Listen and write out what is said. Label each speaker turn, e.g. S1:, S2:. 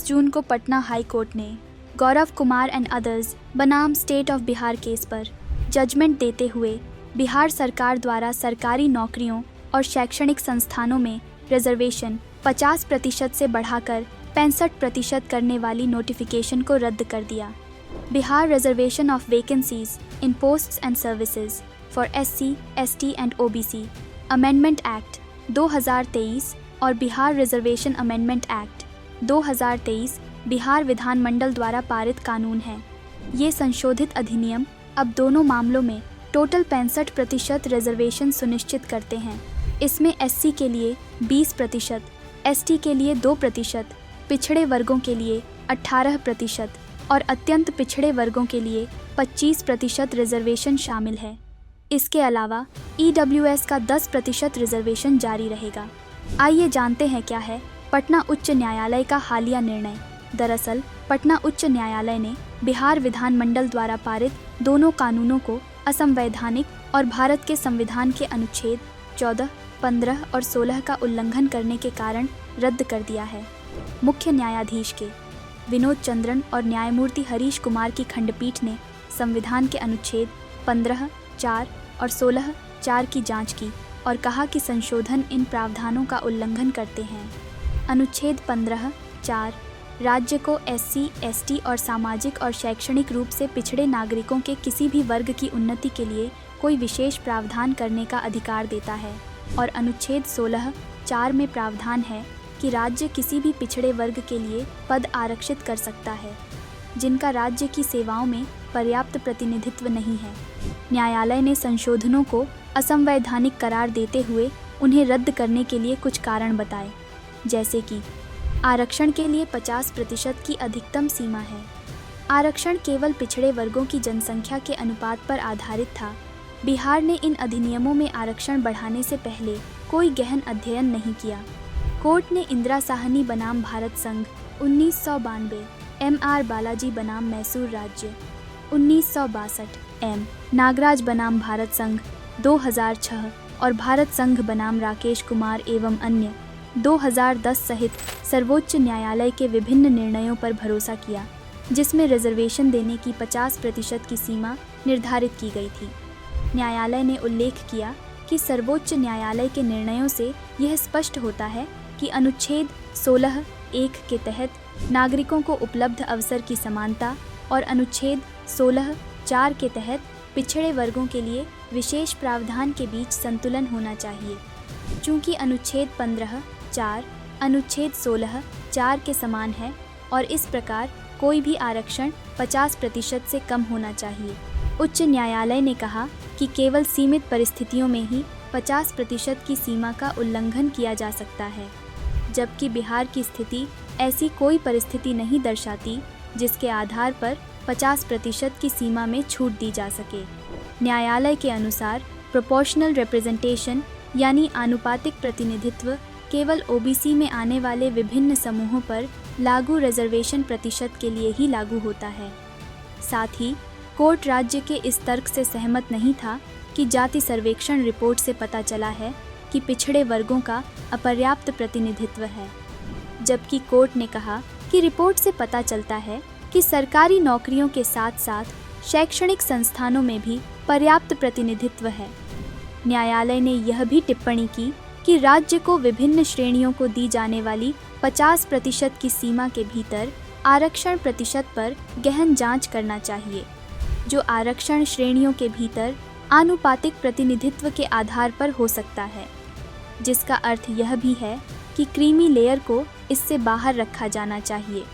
S1: जून को Patna high court ने Gaurav Kumar and others बनाम स्टेट ऑफ बिहार केस पर जजमेंट देते हुए बिहार सरकार द्वारा सरकारी नौकरियों और शैक्षणिक संस्थानों में रिजर्वेशन 50% से बढ़ाकर 65% करने वाली नोटिफिकेशन को रद्द कर दिया। Bihar reservation of vacancies in posts and services for SC, ST and OBC amendment act 2023 और Bihar reservation amendment act 2023 Bihar विधानमंडल द्वारा पारित कानून है। ये संशोधित अधिनियम अब दोनों मामलों में टोटल 65% रिजर्वेशन सुनिश्चित करते हैं। इसमें SC के लिए 20%, ST के लिए 2%, पिछड़े वर्गों के लिए 18% और अत्यंत पिछड़े वर्गों के लिए 25% रिजर्वेशन शामिल है। इसके अलावा EWS का 10% रिजर्वेशन जारी रहेगा। आइए जानते हैं क्या है पटना उच्च न्यायालय का हालिया निर्णय। दरअसल पटना उच्च न्यायालय ने बिहार विधानमंडल द्वारा पारित दोनों कानूनों को असंवैधानिक और भारत के संविधान के अनुच्छेद 14, 15 और 16 का उल्लंघन करने के कारण रद्द कर दिया है। मुख्य न्यायाधीश के विनोद चंद्रन और न्यायमूर्ति हरीश कुमार की खंडपीठ ने संविधान के अनुच्छेद 15, 4 और 16, 4 की जांच की और कहा कि संशोधन इन प्रावधानों का उल्लंघन करते हैं। अनुच्छेद 15, 4 राज्य को SC, ST और सामाजिक और शैक्षणिक रूप से पिछड़े नागरिकों के किसी भी वर्ग की उन्नति के लिए कोई विशेष प्रावधान करने का अधिकार देता है और अनुच्छेद 16, 4 में प्रावधान है कि राज्य किसी भी पिछड़े वर्ग के लिए पद आरक्षित कर सकता है जिनका राज्य की सेवाओं में पर्याप्त प्रतिनिधित्व नहीं है। न्यायालय ने संशोधनों को असंवैधानिक करार देते हुए उन्हें रद्द करने के लिए कुछ कारण बताए, जैसे कि आरक्षण के लिए 50% की अधिकतम सीमा है। आरक्षण केवल पिछड़े वर्गों की जनसंख्या के अनुपात पर आधारित था। बिहार ने इन अधिनियमों में आरक्षण बढ़ाने से पहले कोई गहन अध्ययन नहीं किया। कोर्ट ने इंदिरा साहनी बनाम भारत संघ 1992, MR बालाजी बनाम मैसूर राज्य 1962, M नागराज बनाम भारत संघ 2006 और भारत संघ बनाम राकेश कुमार एवं अन्य 2010 सहित सर्वोच्च न्यायालय के विभिन्न निर्णयों पर भरोसा किया, जिसमें रिजर्वेशन देने की 50% की सीमा निर्धारित की गई थी। न्यायालय ने उल्लेख किया कि सर्वोच्च न्यायालय के निर्णयों से यह स्पष्ट होता है कि अनुच्छेद 16, 1 के तहत नागरिकों को उपलब्ध अवसर की समानता और अनुच्छेद 16, 4 के तहत पिछड़े वर्गों के लिए विशेष प्रावधान के बीच संतुलन होना चाहिए। चूँकि अनुच्छेद 15, 4 अनुच्छेद 16, 4 के समान है और इस प्रकार कोई भी आरक्षण 50% से कम होना चाहिए। उच्च न्यायालय ने कहा कि केवल सीमित परिस्थितियों में ही 50% की सीमा का उल्लंघन किया जा सकता है, जबकि बिहार की स्थिति ऐसी कोई परिस्थिति नहीं दर्शाती जिसके आधार पर 50% की सीमा में छूट दी जा सके। न्यायालय के अनुसार प्रोपोर्शनल रिप्रेजेंटेशन यानी आनुपातिक प्रतिनिधित्व केवल OBC में आने वाले विभिन्न समूहों पर लागू रिजर्वेशन प्रतिशत के लिए ही लागू होता है। साथ ही कोर्ट राज्य के इस तर्क से सहमत नहीं था कि जाति सर्वेक्षण रिपोर्ट से पता चला है कि पिछड़े वर्गों का अपर्याप्त प्रतिनिधित्व है, जबकि कोर्ट ने कहा कि रिपोर्ट से पता चलता है कि सरकारी नौकरियों के साथ साथ शैक्षणिक संस्थानों में भी पर्याप्त प्रतिनिधित्व है। न्यायालय ने यह भी टिप्पणी की कि राज्य को विभिन्न श्रेणियों को दी जाने वाली 50% की सीमा के भीतर आरक्षण प्रतिशत पर गहन जांच करना चाहिए, जो आरक्षण श्रेणियों के भीतर आनुपातिक प्रतिनिधित्व के आधार पर हो सकता है, जिसका अर्थ यह भी है कि क्रीमी लेयर को इससे बाहर रखा जाना चाहिए।